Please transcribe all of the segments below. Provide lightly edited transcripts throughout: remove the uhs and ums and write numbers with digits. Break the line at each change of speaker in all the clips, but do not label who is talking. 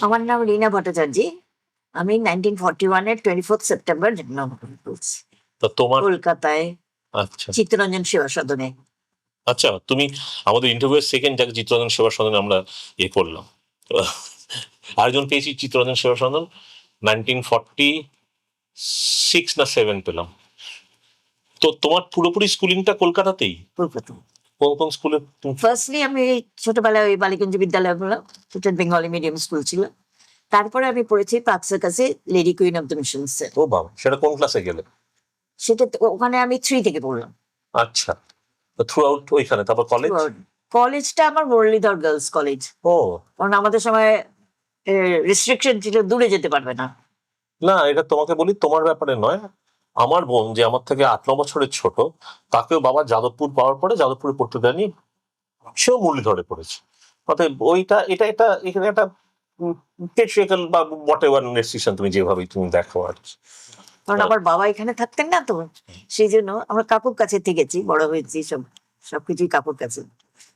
আমার নাম রীনা ভট্টাচার্য। আমি 1941-এর 24 সেপ্টেম্বর জন্মগ্রহণ করেছি
তা তোমার
কলকাতায়,
আচ্ছা
চিত্তরঞ্জন সেবা সদনে।
আচ্ছা, তুমি আমাদের ইন্টারভিউয়ের সেকেন্ড যাকে চিত্তরঞ্জন সেবা সদনে আমরা করলাম। আরেকজন পেয়েছি চিত্তরঞ্জন সেবা সদন 1946 না 7 পেলাম। তো তোমার পুরোপুরি স্কুলিংটা কলকাতাতেই?
কলকাতা।
কোন কোন স্কুলে?
ফার্স্টলি আমি ছোটবেলায় ওই বালিগঞ্জ বিদ্যালয় বললাম, সেটা বেঙ্গলি মিডিয়াম স্কুল ছিল। তারপরে আমি পড়েছি পার্ক সার্কাসে Lady Queen of the Missions.
ও বাবা, সেটা কোন ক্লাসে গেলে?
সেটা ওখানে আমি 3 থেকে পড়লাম।
আচ্ছা, থ্রু আউট ওইখানে। তারপর কলেজ?
কলেজটা আমার মুরলীধর গার্লস কলেজ।
ও,
কারণ আমাদের সময় রেস্ট্রিকশন ছিল, দূরে যেতে পারবে না।
না এটা তোমাকে বলি, তোমার ব্যাপারে নয়। আমার বোন যে আমার থেকে 8-9 বছরের ছোট, তাকেও বাবা যাদবপুর পাওয়ার পরে যাদবপুরে পড়তে দেয়নি, সেও মুরলীধরে পড়েছে। অতএব ওইটা এটা এটা এখানে একটা পেট্রিয়াল বা হোয়াট এভার রেস্ট্রিকশন তুমি যেভাবেই তুমি দেখো আর কি।
কারণ আমার বাবা এখানে থাকতেন না, তো সেই জন্য আমরা কাকুর কাছে থেকেছি, বড় হয়েছি, সবকিছুই কাকুর কাছে।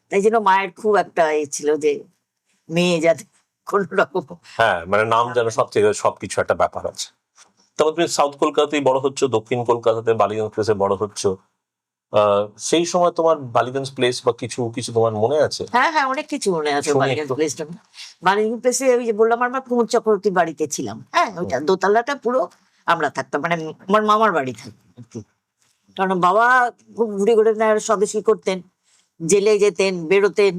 তাই জন্য মায়ের খুব একটা ছিল যে মেয়ে যাতে কোন রকম।
হ্যাঁ, মানে নাম যেন সবকিছু একটা ব্যাপার আছে। তারপর তুমি সাউথ কলকাতাতেই বড় হচ্ছে, দক্ষিণ কলকাতাতে বালিগঞ্জ প্লেসে বড় হচ্ছে। সেই সময় তোমার বালিগঞ্জ প্লেস বা কিছু কিছু তোমার মনে আছে?
হ্যাঁ হ্যাঁ, অনেক কিছু মনে আছে।
শুনি
বালিগঞ্জ
একটু।
প্লেসটা, বালিগঞ্জ প্লেসে ওই যে বললাম আমার কুমুদ চক্রবর্তীর বাড়িতে ছিলাম। হ্যাঁ, ওইটা দোতলাটা পুরো আমরা থাকতাম, মানে আমার মামার বাড়ি থাকতাম আর কি। কারণ বাবা খুব ঘুরে ঘুরে স্বদেশী করতেন, জেলে যেতেন, বেরোতেন।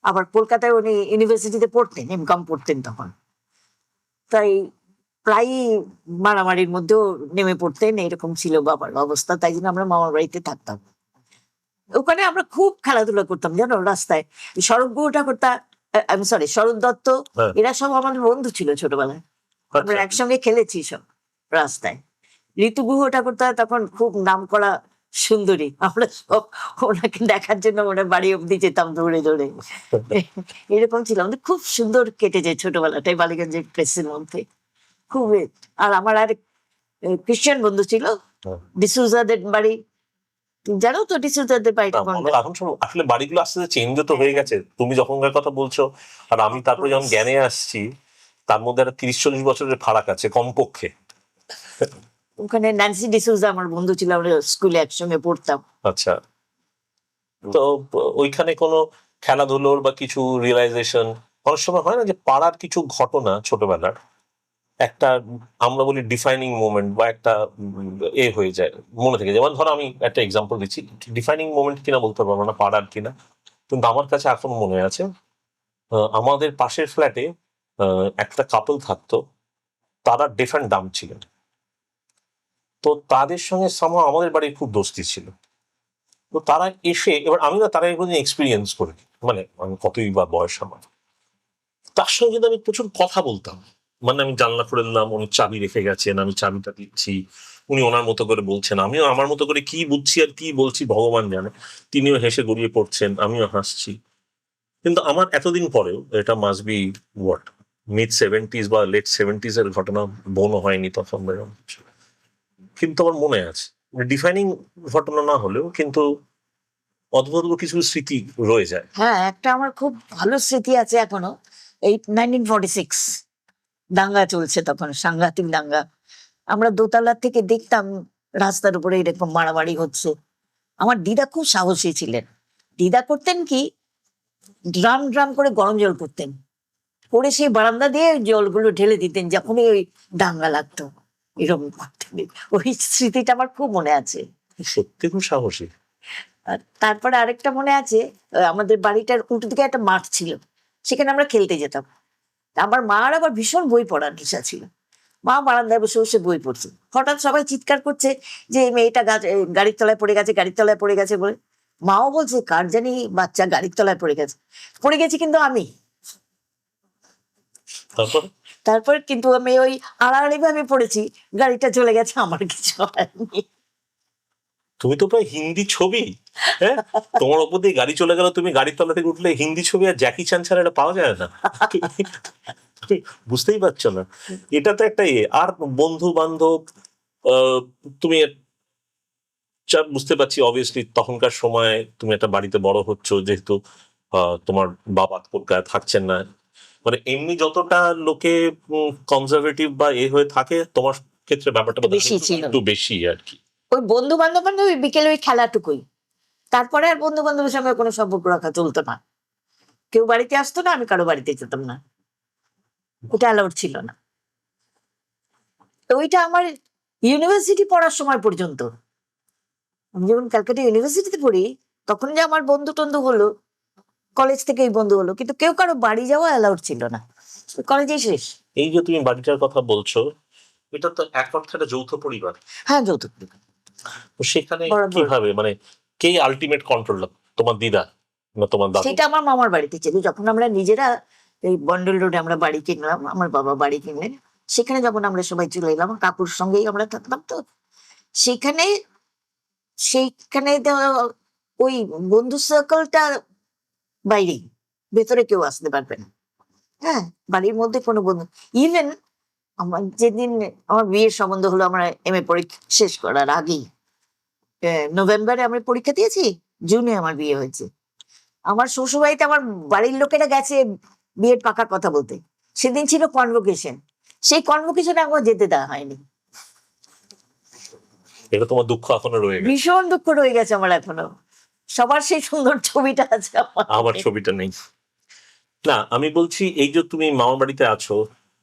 আবার কলকাতায় উনি ইউনিভার্সিটিতে পড়তেন, এমকম পড়তেন তখন। তাই প্রায়ই মারামারির মধ্যেও নেমে পড়তেন, এরকম ছিল বাবার অবস্থা। তাই জন্য আমরা মামার বাড়িতে থাকতাম। ওখানে আমরা খুব খেলাধুলা করতাম জানো, রাস্তায়। শরৎ গুহ ঠাকুরতা, আমি সরি, শরৎ দত্ত,
হ্যাঁ।
এরা সব আমাদের বন্ধু ছিল ছোটবেলায়। আমরা
আচ্ছা।
একসঙ্গে খেলেছি সব রাস্তায়। ঋতু গুহ ঠাকুরতা তখন খুব নাম করা সুন্দরী, আমরা সব ওনাকে দেখার জন্য ওনার বাড়ি অব্দি যেতাম দৌড়ে দৌড়ে। এরকম ছিল আমাদের, খুব সুন্দর কেটেছে ছোটবেলাটাই বালিগঞ্জের প্রেসের মধ্যে। খুব আর আমার আর খ্রিস্টান বন্ধু ছিল,
হ্যাঁ।
ডিসুজাদের বাড়ি। তুমি জানো তো ডিসুজাদের বাড়িটা
না,
কোনটা?
এখন সব আসলে বাড়িগুলো আস্তে আস্তে চেঞ্জও তো হয়ে গেছে। তুমি যখনকার কথা বলছো আর আমি তারপরে যখন জ্ঞানে আসছি, তার মধ্যে একটা 30-40 বছরের ফারাক আছে কমপক্ষে।
ওখানে ন্যান্সি ডিসুজা আমার বন্ধু ছিল, আমরা স্কুলে একসঙ্গে পড়তাম।
আচ্ছা, তো ওইখানে কোনো খেলাধুলোর বা কিছু রিয়েলাইজেশন, অনেক সময় হয় না যে পাড়ার কিছু ঘটনা ছোটবেলার একটা, আমরা বলি ডিফাইনিং মোমেন্ট বা একটা হয়ে যায় মনে থেকে। যেমন ধরো আমি একটা এক্সাম্পল দিচ্ছি, ডিফাইনিং মোমেন্ট কিনা বলতে পারবো না, পাড়ার কিনা, কিন্তু আমার কাছে এখন মনে আছে। আমাদের পাশের ফ্ল্যাটে একটা কাপল থাকতো, তারা ডেফ অ্যান্ড ডাম্ব ছিলেন। তো তাদের সঙ্গে আমাদের বাড়ির খুব দোস্তি ছিল। তো তারা এসে, এবার আমি না তারা এগুলো এক্সপিরিয়েন্স করি, মানে আমি কতই বা বয়স আমার, তার সঙ্গে কিন্তু আমি প্রচুর কথা বলতাম। মানে আমি জানলা করে দিলাম, উনি চাবি রেখে গেছেন, আমি চাবিটা দিচ্ছি, উনি ওনার মতো করে বলছেন, আমিও আমার মতো করে কি বুঝছি আর কি বলছি ভগবান জানে। তিনিও হেসে গড়িয়ে পড়ছেন, আমিও হাসছি। কিন্তু আমার এতদিন পরেও, এটা must be what mid 70s বা লেট 70s এর ঘটনা, বোনও হয়নি তখন, কিন্তু আমার মনে আছে। ডিফাইনিং ঘটনা না হলেও কিন্তু অদ্ভুত কিছু স্মৃতি রয়ে যায়।
হ্যাঁ, একটা আমার খুব ভালো স্মৃতি আছে এখনো। এই 1946 দাঙ্গা চলছে তখন, সাংঘাতিক দাঙ্গা। আমরা দোতলা থেকে দেখতাম রাস্তার উপরে এরকম মারামারি হচ্ছে। আমার দিদা খুব সাহসী ছিলেন। দিদা করতেন কি, ড্রাম ড্রাম করে গরম জল করতেন, করে সেই বারান্দা দিয়ে ওই জলগুলো ঢেলে দিতেন যখনই ওই দাঙ্গা লাগতো। এরকম করতেন। ওই স্মৃতিটা আমার খুব মনে আছে।
সত্যি খুব সাহসী।
আর তারপরে আরেকটা মনে আছে, আমাদের বাড়িটার উল্টো দিকে একটা মাঠ ছিল, সেখানে আমরা খেলতে যেতাম। আমার মার আবার ভীষণ বই পড়ার নেশা ছিল। মা বারান্দায় বসে বসে বই পড়ছে, হঠাৎ সবাই চিৎকার করছে যে এই মেয়েটা গাড়ির তলায় পড়ে গেছে, গাড়ির তলায় পড়ে গেছে বলে। মাও বলছে কার জানি বাচ্চা গাড়ির তলায় পড়ে গেছে। পড়ে গেছি কিন্তু আমি।
তারপর
তারপর কিন্তু আমি ওই আড়াআড়ি ভাবে পড়েছি, গাড়িটা চলে গেছে, আমার কিছু হয়নি।
তুমি তো প্রায় হিন্দি ছবি, হ্যাঁ, তোমার ওপর দিয়ে গাড়ি চলে গেল, তুমি গাড়ির তলা থেকে উঠলে হিন্দি ছবি, আর জ্যাকি চান ছাড়া এটা পাওয়া যায় না। তুমি বুঝতেই পারছো না, এটা তো একটা আর বন্ধু বান্ধব, তুমি বুঝতে পারছি অবভিয়াসলি তখনকার সময় তুমি একটা বাড়িতে বড় হচ্ছ, যেহেতু তোমার বাবা কলকাতায় থাকছেন না, মানে এমনি যতটা লোকে কনজারভেটিভ বা হয়ে থাকে, তোমার ক্ষেত্রে ব্যাপারটা বোধহয়
বেশি ছিল।
একটু বেশি আর কি।
ওই বন্ধু বান্ধব মানে ওই বিকেলে ওই খেলাটুকুই, তারপরে আর বন্ধু বান্ধবের সঙ্গে কোনো সম্পর্ক রাখা চলতো না। কেউ বাড়িতে আসতো না, আমি কারো বাড়িতে যেতাম না, ওটা অ্যালাউড ছিল না। তো ওইটা আমার ইউনিভার্সিটি পড়ার সময় পর্যন্ত, আমি যখন ক্যালকাটা ইউনিভার্সিটিতে পড়ি, তখন যে আমার বন্ধু টন্ধু হলো, কলেজ থেকেই বন্ধু হলো, কিন্তু কেউ কারো বাড়ি যাওয়া অ্যালাউড ছিল না, কলেজেই শেষ।
এই যে তুমি বাড়িটার কথা বলছো, এটা তো এক অর্থে একটা যৌথ পরিবার।
হ্যাঁ, যৌথ পরিবার।
তো সেখানে
বরাবর।
কিভাবে, মানে কে আলটিমেট কন্ট্রোল, তোমার দিদা না তোমার দাদু?
সেটা আমার মামার বাড়িতে ছিল, যখন আমরা নিজেরা এই বন্ডল রোডে আমরা বাড়ি কিনলাম, আমার বাবা বাড়ি কিনলেন, সেখানে যখন আমরা সবাই চলে এলাম, কাকুর সঙ্গেই আমরা থাকতাম, তো সেখানে সেইখানে ওই বন্ধু সার্কেলটা বাইরেই, ভেতরে কেউ আসতে পারবে না। হ্যাঁ, বাড়ির মধ্যে কোনো বন্ধু, ইভেন আমার যেদিন আমার বিয়ের সম্বন্ধ হলো, আমার এমএ পরীক্ষা শেষ করার আগেই, নভেম্বরে আমি পরীক্ষা দিয়েছি, জুনে আমার বিয়ে হয়েছে। আমার শ্বশুরবাড়িতে আমার বাড়ির লোকেরা গেছে বিয়ের পাকার কথা বলতে, সেদিন ছিল কনভোকেশন, সেই কনভোকেশনে আমার যেতে দেওয়া হয়নি।
এটা তোমার দুঃখ এখনো রয়ে গেছে?
ভীষণ দুঃখ রয়ে গেছে আমার এখনো, সবার সেই সুন্দর ছবিটা আছে
আমার ছবিটা নেই। না, আমি বলছি এই যে তুমি মামার বাড়িতে আছো,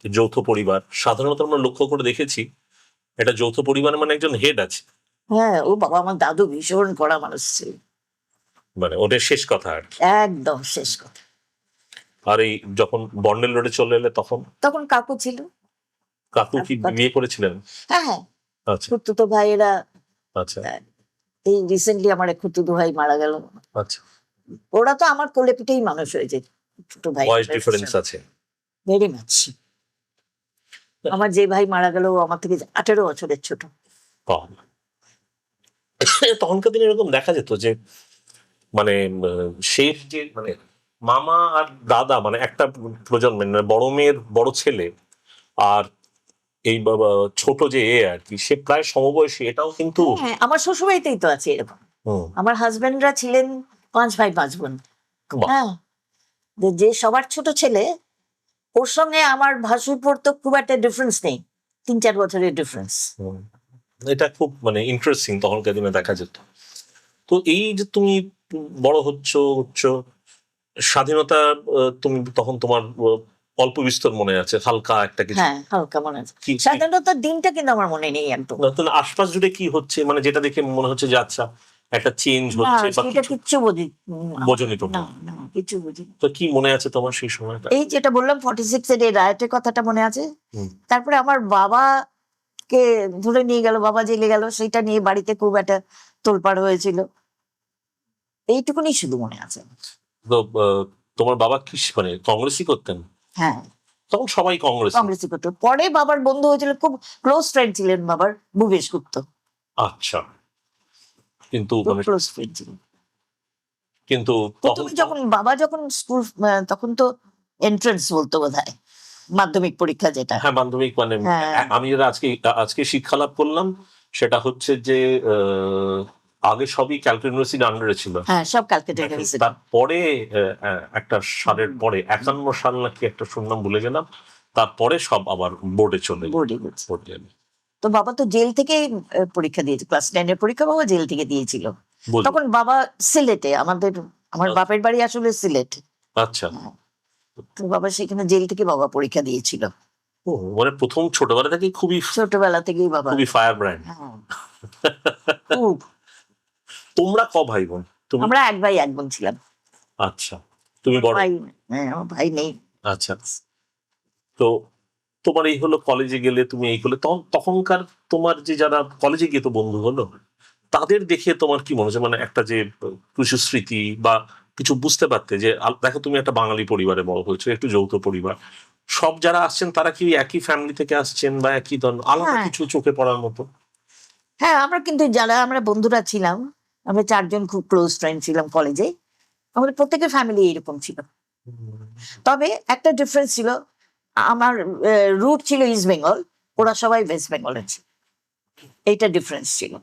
যৌথ পরিবার, সাধারণত আমরা লক্ষ্য করে দেখেছি এটা যৌথ পরিবারে মানে একজন হেড আছে,
হ্যাঁ, ও বাবা, আমার দাদু ভীষণ কড়া মানুষ ছিল,
মানে ওদের শেষ কথা আর কি।
একদম শেষ কথা।
আর এই যখন বন্ডেল রোডে চলে এলে তখন
তখন কাকু ছিল।
কাকু কি বিয়ে করেছিলেন?
হ্যাঁ হ্যাঁ,
আচ্ছা
খুড়তুতো ভাইয়েরা,
আচ্ছা
এই রিসেন্টলি আমার এক খুড়তুতো ভাই মারা গেল।
আচ্ছা।
ওরা তো আমার কোলে পিঠেই মানুষ হয়েছে, ছোট ভাই,
বয়স ডিফারেন্স আছে?
Very much. আমার যে ভাই মারা গেল, ও আমার থেকে 18 বছরের ছোট।
বাবা। তখনকার দিনে এরকম দেখা যেত যে মানে শেষ যে মানে মামা আর দাদা, মানে একটা প্রজন্মের, মানে বড় মেয়ের বড় ছেলে আর এই বাবা ছোট যে আর কি, সে প্রায় সমবয়সী, এটাও কিন্তু।
হ্যাঁ, আমার শ্বশুরবাড়িতেই তো আছে এরকম।
হুম,
আমার হাজবেন্ডরা ছিলেন 5 ভাই 5 বোন।
বাহ।
হ্যাঁ, যে সবার ছোট ছেলে, ওর সঙ্গে আমার ভাসুরপোর তো খুব একটা ডিফারেন্স নেই, 3-4 বছরের ডিফারেন্স।
হুম। এটা খুব মানে ইন্টারেস্টিং, তখনকার দিনে দেখা যেত। তো এই যে তুমি বড় হচ্ছ স্বাধীনতা, তুমি তখন তোমার অল্প বিস্তর মনে আছে, হালকা একটা কিছু?
হ্যাঁ, হালকা মনে আছে।
কি- কি-
স্বাধীনতার দিনটা কিন্তু আমার মনে নেই একদম।
তাহলে আশপাশ জুড়ে কি হচ্ছে, মানে যেটা দেখে মনে হচ্ছে যে আচ্ছা একটা চেঞ্জ
না,
হচ্ছে বা
সেটা
কিছু?
কিচ্ছু
বোঝোনি তো?
না, না, কিচ্ছু বুঝি।
তো কি মনে আছে তোমার সেই সময়টা?
এই যেটা বললাম 46 এর এই রায়টের কথাটা মনে আছে।
হুম।
তারপরে আমার বাবাকে ধরে নিয়ে গেল, বাবা জেলে গেল, সেটা নিয়ে বাড়িতে খুব একটা তোলপাড় হয়েছিল, এইটুকুনি শুধু মনে আছে।
তো তোমার বাবা কি মানে কংগ্রেসই করতেন?
হ্যাঁ,
তখন সবাই কংগ্রেস।
কংগ্রেসই করতো। পরে বাবার বন্ধু হয়েছিল, খুব ক্লোজ ফ্রেন্ড ছিলেন বাবার, ভুবেশ গুপ্ত,
আচ্ছা। কিন্তু
খুব
মানে
ক্লোজ ফ্রেন্ড ছিলেন।
কিন্তু তখন
প্রথমে যখন বাবা যখন স্কুল, তখন তো এন্ট্রান্স বলতো বোধহয়, মাধ্যমিক পরীক্ষা যেটা।
হ্যাঁ, মাধ্যমিক মানে
হ্যাঁ।
আমি যেটা আজকে শিক্ষা লাভ করলাম সেটা হচ্ছে যে আগে সবই ক্যালকাটা ইউনিভার্সিটি আন্ডারে ছিল।
হ্যাঁ, সব ক্যালকাটা ইউনিভার্সিটি।
তারপরে একটা সালের পরে 51 সাল নাকি একটা শুনলাম, ভুলে গেলাম, তারপরে সব আবার বোর্ডে চলে গেল।
বোর্ডে গেছে।
বোর্ডে এলো।
তো বাবা তো জেল থেকে পরীক্ষা দিয়েছে, ক্লাস 10 এর পরীক্ষা বাবা জেল থেকে দিয়েছিল।
বুঝলি?
তখন বাবা সিলেটে, আমার বাপের বাড়ি আসলে সিলেট।
আচ্ছা।
তো বাবা সেখানে জেল থেকে বাবা পরীক্ষা দিয়েছিল।
ও, মানে প্রথম ছোটবেলা থেকেই খুবই
ছোটবেলা থেকেই বাবা।
খুবই ফায়ার ব্র্যান্ড।
হ্যাঁ, খুব।
তোমরা ক ভাই বোন? তুমি?
আমরা 1 ভাই 1 বোন ছিলাম।
আচ্ছা, তুমি বড়?
ভাই, হ্যাঁ, আমার ভাই নেই।
আচ্ছা। তো তোমার এই হলো, কলেজে গেলে তুমি এই হলে, তখনকার তোমার যে যারা কলেজে গিয়ে তো বন্ধু হলো, তাদের দেখে তোমার কি মনে হচ্ছে, মানে একটা যে কিছু স্মৃতি বা কিছু বুঝতে পারতে যে দেখো তুমি একটা বাঙালি পরিবারে বড় হয়েছো, একটু যৌথ পরিবার, সব যারা আসছেন তারা কি একই ফ্যামিলি থেকে আসছেন বা একই ধরনের আলাদা
হ্যাঁ
কিছু চোখে পড়ার মতো?
হ্যাঁ, আমরা কিন্তু যারা আমরা বন্ধুরা ছিলাম, আমরা 4 জন খুব ক্লোজ ফ্রেন্ড ছিলাম কলেজে, আমাদের প্রত্যেকের ফ্যামিলি এরকম ছিল। তবে একটা ডিফারেন্স ছিল, আমার রুট ছিল ইস্ট বেঙ্গল, ওরা সবাই ওয়েস্ট বেঙ্গলের ছিল, এইটা ডিফারেন্স ছিল।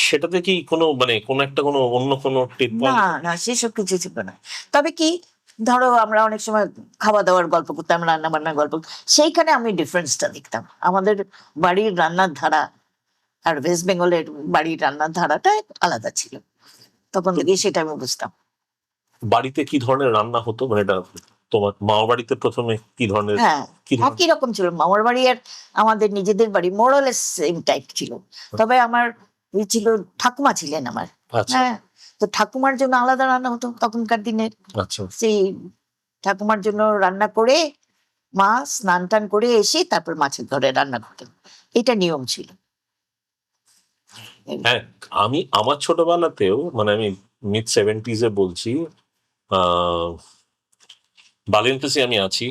সেটাতে কি কোনো মানে কোনো একটা কোনো অন্য কোনো টের
না
পাওয়া?
না, সেসব কিছু ছিল না। তবে কি, ধরো আমরা অনেক সময় খাওয়া দাওয়ার গল্প করতাম, রান্না বান্নার গল্প, সেইখানে আমি ডিফারেন্সটা দেখতাম। আমাদের বাড়ির রান্নার ধারা আর ওয়েস্ট বেঙ্গলের বাড়ির রান্নার ধারাটা আলাদা ছিল, তখন থেকে সেটা আমি বুঝতাম।
বাড়িতে কি ধরনের রান্না হতো, মানে এটা তোমার মামার বাড়িতে প্রথমে কি ধরনের
হ্যাঁ,
কি ধরনের?
একই রকম ছিল মামার বাড়ি আর আমাদের নিজেদের বাড়ি, মোরালেস সেম টাইপ ছিল। তবে আমার ওই ছিল, ঠাকুমা ছিলেন আমার।
আচ্ছা
হ্যাঁ, তো ঠাকুমার জন্য আলাদা রান্না হতো তখনকার দিনের।
আচ্ছা।
সেই ঠাকুমার জন্য রান্না করে মা স্নান টান করে এসে তারপর মাছের ঘরে রান্না করতেন, এটা নিয়ম ছিল।
হ্যাঁ, আমি আমার ছোটবেলাতেও মানে আমি মিড 70s বলছি, আহ বালিয়ান্তেসে আমি আছি,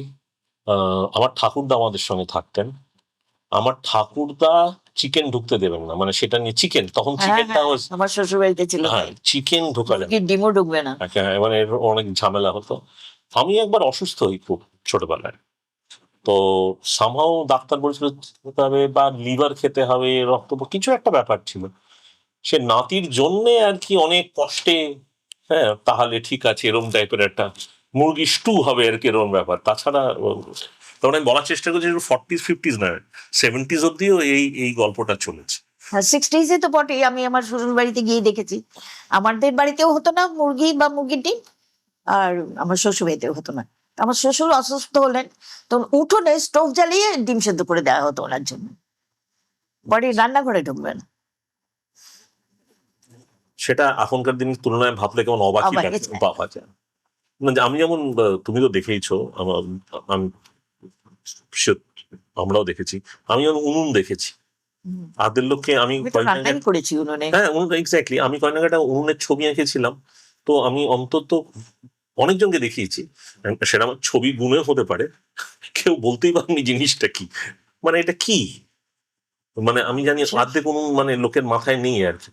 আমার ঠাকুরদা আমাদের সঙ্গে থাকতেন। আমার ঠাকুরদা চিকেন ঢুকতে দেবেন না, মানে সেটা নিয়ে চিকেন, তখন
হ্যাঁ
চিকেনটা
হ্যাঁ, আমার শ্বশুর বাড়িতে ছিল
হ্যাঁ
তাই,
চিকেন ঢোকালে
মুরগির ডিমও ঢুকবে না।
মানে এর অনেক ঝামেলা হতো। আমি একবার অসুস্থ হই খুব ছোটবেলায়, তো সামহাও ডাক্তার বলেছিল খেতে হবে বা লিভার খেতে হবে, রক্ত কিছু একটা ব্যাপার ছিল। সে নাতির জন্যে আর কি অনেক কষ্টে, হ্যাঁ তাহলে ঠিক আছে এরম টাইপের একটা মুরগি স্টু হবে আর কি, এরম ব্যাপার। তাছাড়া তখন আমি বলার চেষ্টা করছি 40s 50s না 70s অব্দিও এই এই গল্পটা চলেছে।
হ্যাঁ, 60s তো বটেই। আমি আমার শ্বশুর বাড়িতে গিয়ে দেখেছি, আমাদের বাড়িতেও হতো না মুরগি বা মুরগির ডিম, আর আমার শ্বশুর বাড়িতেও হতো না। আমার শ্বশুর অসুস্থ হলেন, তো উঠোনে স্টোভ জ্বালিয়ে ডিম সেদ্ধ করে দেওয়া হতো ওনার জন্য, বাড়ির রান্নাঘরে ঢুকবে না।
সেটা এখনকার দিনের তুলনায় ভাবলে কেমন অবাকই
অবাক
লাগে,
হয়েছে।
বাবা যায়। মানে আমি যেমন তুমি তো দেখেইছো, আমি sure আমরাও দেখেছি, আমি যেমন উনুন দেখেছি।
হুম,
আদের লোককে আমি
আমি তো
কয়েকদিন আগে,
রান্নাই করেছি উনুনে।
হ্যাঁ উনুন এক্স্যাক্টলি, আমি কয়েকদিন আগে একটা উনুনের ছবি এঁকেছিলাম। তো আমি অন্তত অনেকজনকে দেখিয়েছি, সেটা আমার ছবি গুণেও হতে পারে, কেউ বলতেই পারেনি জিনিসটা কি, মানে এটা কি, মানে আমি জানি
আচ্ছা,
অর্ধেক উনুন মানে লোকের মাথায় নেই আর কি।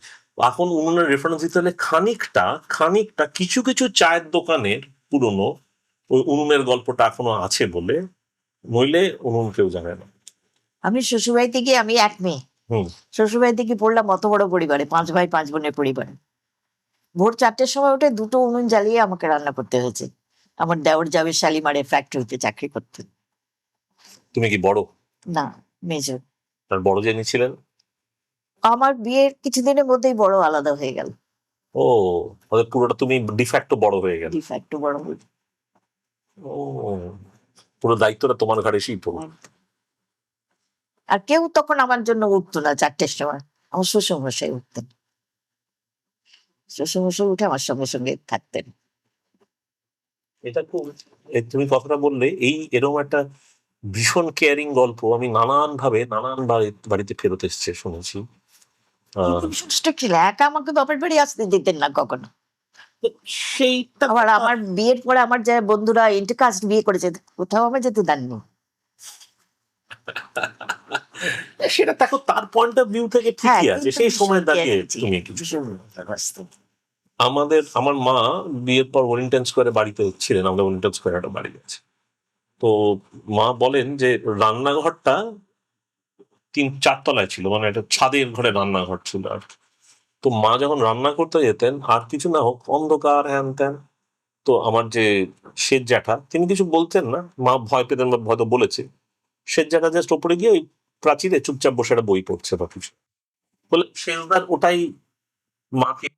এখন উনুনের রেফারেন্স দিতে হলে খানিকটা খানিকটা কিছু কিছু চায়ের দোকানের পুরনো ওই উনুনের গল্পটা এখনো আছে বলে, নইলে উনুন কেউ জানে না।
আমি শ্বশুর বাড়িতে গিয়ে, আমি এক মেয়ে,
হুম।
শ্বশুর বাড়িতে গিয়ে পড়লাম অত বড় পরিবারে, 5 ভাই 5 বোনের পরিবারে। ভোর 4টের সময় উঠে 2টো উনুন জ্বালিয়ে আমাকে রান্না করতে হয়েছে। আমার দেওর যাবে শালিমারে ফ্যাক্টরিতে চাকরি করতে।
তুমি কি বড়?
না, মেজর।
তার বড় যিনি ছিলেন?
আমার বিয়ের কিছুদিনের মধ্যেই বড় আলাদা হয়ে গেল,
ও, ওদের পুরোটা তুমি ডিফ্যাক্টো বড় হয়ে গেল।
ডিফ্যাক্টো বড় হয়ে গেল।
ও, পুরো দায়িত্বটা তোমার ঘাড়ে এসেই পড়ল।
আর কেউ তখন আমার জন্য উঠতো না 4টের সময়, আমার শ্বশুর মশাই উঠতেন। শ্বশুর মশাই উঠে আমার সঙ্গে সঙ্গে থাকতেন।
এটা খুব, তুমি কথাটা বললে এই এরকম একটা ভীষণ কেয়ারিং গল্প আমি নানান ভাবে নানান বাড়িতে ফেরত এসছে শুনেছি।
কিন্তু ভীষণ strict ছিল, একা আমাকে বাপের বাড়ি আসতে দিতেন না কখনো।
তো সেইটা
আবার আমার বিয়ের পরে আমার যে বন্ধুরা ইন্টারকাস্ট বিয়ে করেছে, কোথাও আমার যেতে দেননি।
সেটা দেখো তার পয়েন্ট অফ ভিউ থেকে
হ্যাঁ,
ঠিকই আছে,
কিন্তু
সেই
ভীষণ
সময় দাঁড়িয়ে
caring ছিল,
তুমি কিছু।
ভীষণ বাস্তব।
আমার মা বিয়ের পর ওয়েলিংটন স্কোয়ারে বাড়িতে ছিলেন, আমাদের ওয়েলিংটন স্কোয়ারে একটা বাড়ি আছে। তো মা বলেন যে রান্নাঘরটা 3-4 তলায় ছিল, মানে একটা ছাদের ঘরে রান্নাঘর ছিল আর কি। তো মা যখন রান্না করতে যেতেন আর কিছু না হোক অন্ধকার হ্যান ত্যান, তো আমার যে শেঠ জ্যাঠা তিনি কিছু বলতেন না, মা ভয় পেতেন বা হয়তো বলেছে, শেঠ জ্যাঠা জাস্ট ওপরে গিয়ে ওই প্রাচীরে চুপচাপ বসে একটা বই পড়ছে বা কিছু, বলে শেষদার ওটাই মাকে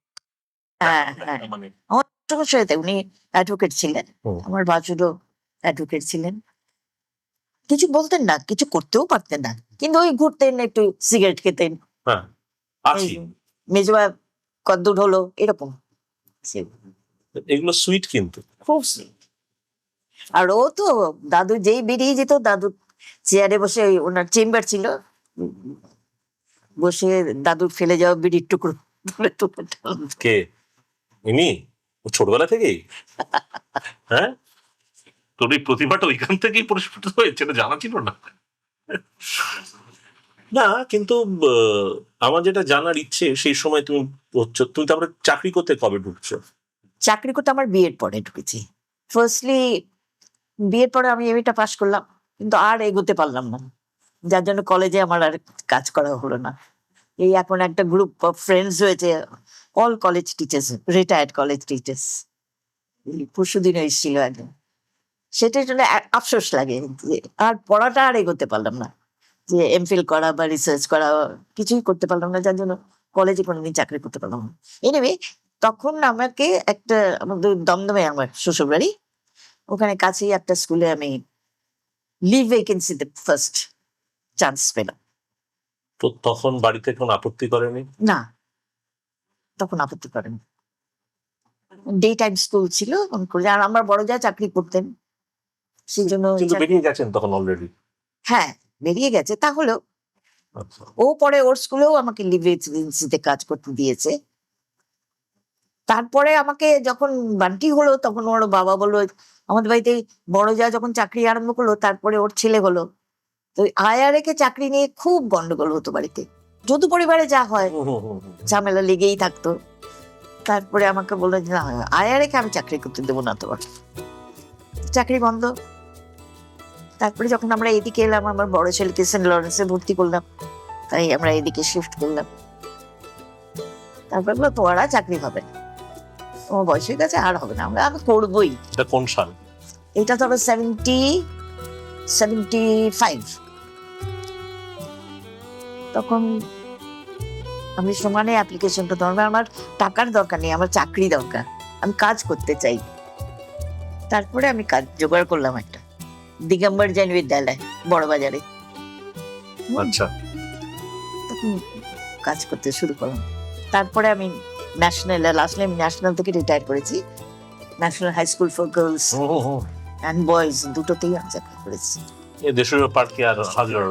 হ্যাঁ হ্যাঁ,
মানে।
আমার শ্বশুরমশাই তাই, উনি অ্যাডভোকেট ছিলেন,
হুম,
আমার ভাসুরও অ্যাডভোকেট ছিলেন। কিছু বলতেন না, কিছু করতেও পারতেন না, কিন্তু ওই ঘুরতেন, একটু সিগারেট খেতেন,
হ্যাঁ
এই
আছি।
মেজবা কদ্দূর হলো এরকম।
এগুলো সুইট কিন্তু।
খুব sweet। আর ও তো, দাদু যেই বেরিয়ে যেত, দাদু চেয়ারে বসে, ওই ওনার চেম্বার ছিল, বসে দাদুর ফেলে যাওয়া বিড়ির টুকরো তুলে তুলে টানতো।
কে ইনি? ছোটবেলা থেকেই? হ্যাঁ, তোর এই প্রতিভাটা ওইখান থেকেই পরিস্ফুট হয়েছে, এটা জানা ছিল না। না কিন্তু আমার যেটা জানার ইচ্ছে, সেই সময় তুমি তুমি তারপরে চাকরি করতে কবে ঢুকছো?
চাকরি করতে আমার বিয়ের পরে ঢুকেছি। ফার্স্টলি বিয়ের পরে আমি এমএটা পাশ করলাম, কিন্তু আর এগোতে পারলাম না, যার জন্য কলেজে আমার আর কাজ করা হলো না। এই এখন একটা গ্রুপ অফ ফ্রেন্ডস হয়েছে, all college teachers, retired college teachers. পরশু দিনও এসেছিল একজন, সেটার জন্য আফসোস লাগে যে আর পড়াটা আর এগোতে পারলাম না, যে এমফিল করা বা রিসার্চ করা কিছুই করতে পারলাম না, যার জন্য কলেজে কোনোদিন চাকরি করতে পারলাম না। এনিওয়ে, তখন আমাকে একটা আমাদের দমদমে আমার শ্বশুর বাড়ি, ওখানে কাছেই একটা স্কুলে আমি লিভ ভ্যাকেন্সিতে ফার্স্ট চান্স পেলাম।
তো তখন বাড়িতে কোনো আপত্তি করেনি?
না, তখন আপত্তি করেন। ডে টাইম স্কুল ছিল, আর আমার বড় যা চাকরি করতেন, সেই জন্য
কিন্তু বেরিয়ে গেছেন তখন অলরেডি?
হ্যাঁ, বেরিয়ে গেছে। তাহলেও
আচ্ছা।
ও পরে ওর স্কুলেও আমাকে লিভ এজেন্সিতে কাজ করতে দিয়েছে। তারপরে আমাকে যখন বান্টি হলো, তখন ওর বাবা বললো, আমাদের বাড়িতে বড় যা যখন চাকরি আরম্ভ করলো, তারপরে ওর ছেলে হলো, তো আয়ারে কে চাকরি নিয়ে খুব গন্ডগোল হতো বাড়িতে, যদু পরিবারে যা হয় ঝামেলা লেগেই থাকতো। তারপরে আমাকে বললো যে না, আয়ারে কে আমি চাকরি করতে দেবো না, তোমার চাকরি বন্ধ। তারপরে যখন আমরা এদিকে এলাম, আমার বড় ছেলেকে সেন্ট লরেন্সে ভর্তি করলাম, তাই আমরা এদিকে শিফট করলাম। তারপরে বললো তোমার আর চাকরি হবে না, তোমার বয়স হয়ে গেছে, আর হবে না, আমরা আর করবোই।
এটা কোন সাল?
এটা ধরো 75। তখন আমি সমানে অ্যাপ্লিকেশনটা ধরবো, আমার টাকার দরকার নেই, আমার চাকরি দরকার, আমি কাজ করতে চাই। তারপরে আমি কাজ জোগাড় করলাম একটা দিগম্বর জৈন বিদ্যালয়, বড় বাজারে।
আচ্ছা।
তখন কাজ করতে শুরু করলাম। তারপরে আমি ন্যাশনাল থেকে রিটায়ার করেছি, national high school for girls and boys দুটোতেই আমি চাকরি করেছি।
এই দেশের পার্ক কি আর হাজার